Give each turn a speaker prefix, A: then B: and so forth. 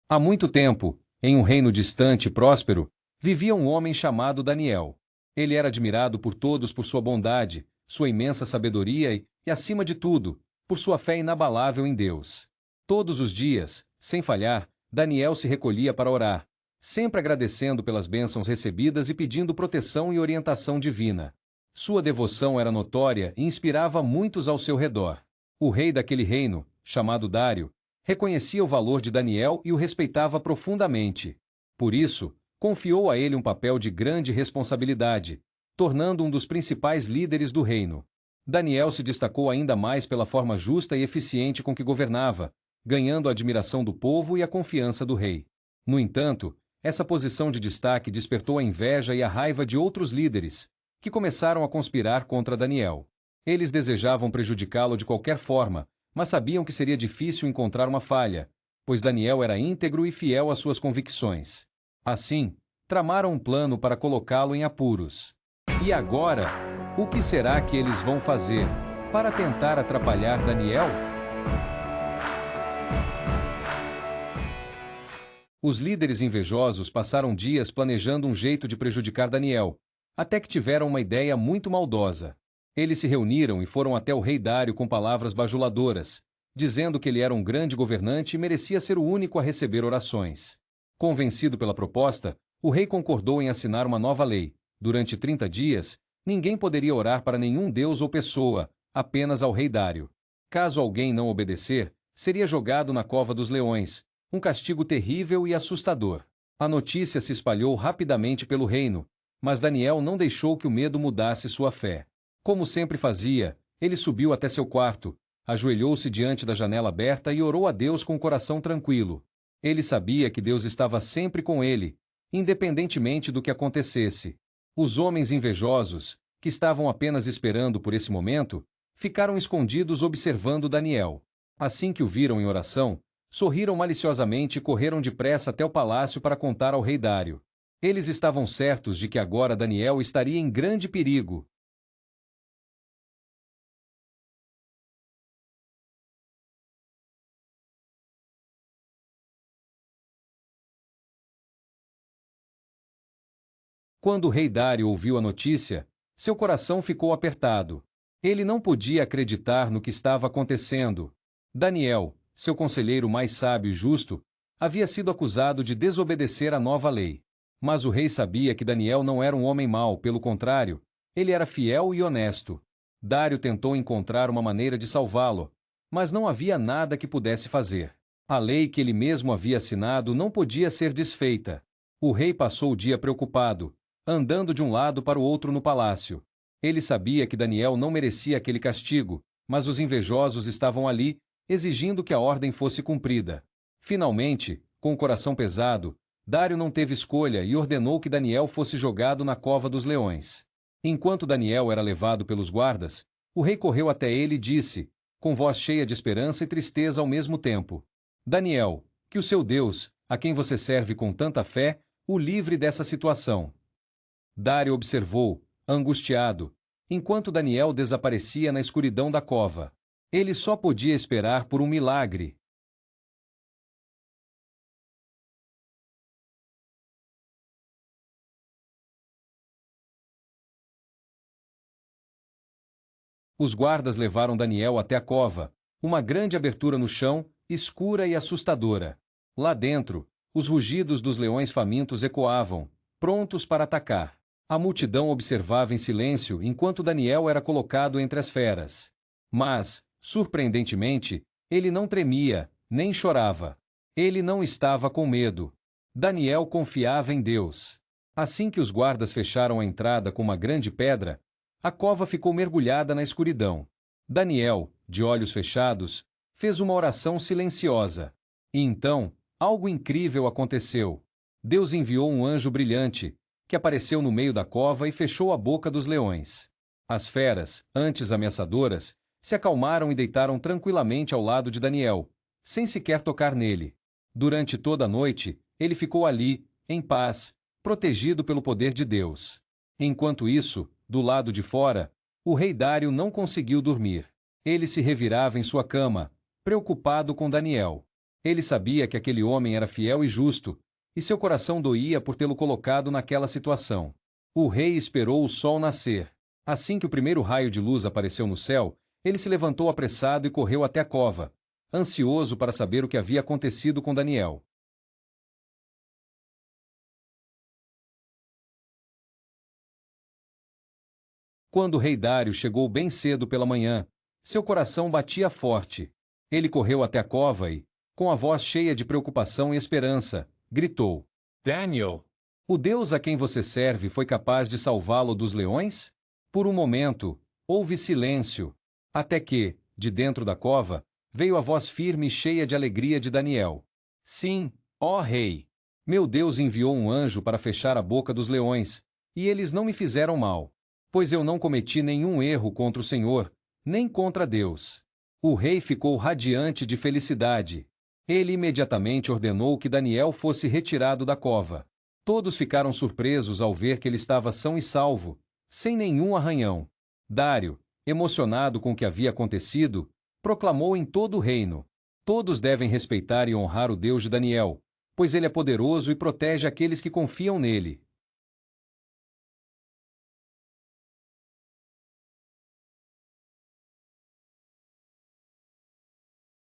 A: Há muito tempo, em um reino distante e próspero, vivia um homem chamado Daniel. Ele era admirado por todos por sua bondade, sua imensa sabedoria e, acima de tudo, por sua fé inabalável em Deus. Todos os dias, sem falhar, Daniel se recolhia para orar, sempre agradecendo pelas bênçãos recebidas e pedindo proteção e orientação divina. Sua devoção era notória e inspirava muitos ao seu redor. O rei daquele reino, chamado Dário, reconhecia o valor de Daniel e o respeitava profundamente. Por isso, confiou a ele um papel de grande responsabilidade, tornando um dos principais líderes do reino. Daniel se destacou ainda mais pela forma justa e eficiente com que governava, ganhando a admiração do povo e a confiança do rei. No entanto, essa posição de destaque despertou a inveja e a raiva de outros líderes, que começaram a conspirar contra Daniel. Eles desejavam prejudicá-lo de qualquer forma, mas sabiam que seria difícil encontrar uma falha, pois Daniel era íntegro e fiel às suas convicções. Assim, tramaram um plano para colocá-lo em apuros. E agora, o que será que eles vão fazer para tentar atrapalhar Daniel? Os líderes invejosos passaram dias planejando um jeito de prejudicar Daniel, até que tiveram uma ideia muito maldosa. Eles se reuniram e foram até o rei Dário com palavras bajuladoras, dizendo que ele era um grande governante e merecia ser o único a receber orações. Convencido pela proposta, o rei concordou em assinar uma nova lei. Durante 30 dias, ninguém poderia orar para nenhum deus ou pessoa, apenas ao rei Dário. Caso alguém não obedecer, seria jogado na cova dos leões, um castigo terrível e assustador. A notícia se espalhou rapidamente pelo reino, mas Daniel não deixou que o medo mudasse sua fé. Como sempre fazia, ele subiu até seu quarto, ajoelhou-se diante da janela aberta e orou a Deus com o coração tranquilo. Ele sabia que Deus estava sempre com ele, independentemente do que acontecesse. Os homens invejosos, que estavam apenas esperando por esse momento, ficaram escondidos observando Daniel. Assim que o viram em oração, sorriram maliciosamente e correram depressa até o palácio para contar ao rei Dário. Eles estavam certos de que agora Daniel estaria em grande perigo. Quando o rei Dário ouviu a notícia, seu coração ficou apertado. Ele não podia acreditar no que estava acontecendo. Daniel, seu conselheiro mais sábio e justo, havia sido acusado de desobedecer à nova lei. Mas o rei sabia que Daniel não era um homem mau, pelo contrário, ele era fiel e honesto. Dário tentou encontrar uma maneira de salvá-lo, mas não havia nada que pudesse fazer. A lei que ele mesmo havia assinado não podia ser desfeita. O rei passou o dia preocupado, andando de um lado para o outro no palácio. Ele sabia que Daniel não merecia aquele castigo, mas os invejosos estavam ali, exigindo que a ordem fosse cumprida. Finalmente, com o coração pesado, Dário não teve escolha e ordenou que Daniel fosse jogado na cova dos leões. Enquanto Daniel era levado pelos guardas, o rei correu até ele e disse, com voz cheia de esperança e tristeza ao mesmo tempo: Daniel, que o seu Deus, a quem você serve com tanta fé, o livre dessa situação. Dário observou, angustiado, enquanto Daniel desaparecia na escuridão da cova. Ele só podia esperar por um milagre. Os guardas levaram Daniel até a cova, uma grande abertura no chão, escura e assustadora. Lá dentro, os rugidos dos leões famintos ecoavam, prontos para atacar. A multidão observava em silêncio enquanto Daniel era colocado entre as feras. Mas, surpreendentemente, ele não tremia, nem chorava. Ele não estava com medo. Daniel confiava em Deus. Assim que os guardas fecharam a entrada com uma grande pedra, a cova ficou mergulhada na escuridão. Daniel, de olhos fechados, fez uma oração silenciosa. E então, algo incrível aconteceu. Deus enviou um anjo brilhante, que apareceu no meio da cova e fechou a boca dos leões. As feras, antes ameaçadoras, se acalmaram e deitaram tranquilamente ao lado de Daniel, sem sequer tocar nele. Durante toda a noite, ele ficou ali, em paz, protegido pelo poder de Deus. Enquanto isso, do lado de fora, o rei Dário não conseguiu dormir. Ele se revirava em sua cama, preocupado com Daniel. Ele sabia que aquele homem era fiel e justo, e seu coração doía por tê-lo colocado naquela situação. O rei esperou o sol nascer. Assim que o primeiro raio de luz apareceu no céu, ele se levantou apressado e correu até a cova, ansioso para saber o que havia acontecido com Daniel. Quando o rei Dário chegou bem cedo pela manhã, seu coração batia forte. Ele correu até a cova e, com a voz cheia de preocupação e esperança, gritou:
B: Daniel,
A: O Deus a quem você serve foi capaz de salvá-lo dos leões? Por um momento, houve silêncio, até que, de dentro da cova, veio a voz firme e cheia de alegria de Daniel. Sim, ó rei! Meu Deus enviou um anjo para fechar a boca dos leões, e eles não me fizeram mal, pois eu não cometi nenhum erro contra o Senhor, nem contra Deus. O rei ficou radiante de felicidade. Ele imediatamente ordenou que Daniel fosse retirado da cova. Todos ficaram surpresos ao ver que ele estava são e salvo, sem nenhum arranhão. Dário, emocionado com o que havia acontecido, proclamou em todo o reino: Todos devem respeitar e honrar o Deus de Daniel, pois ele é poderoso e protege aqueles que confiam nele.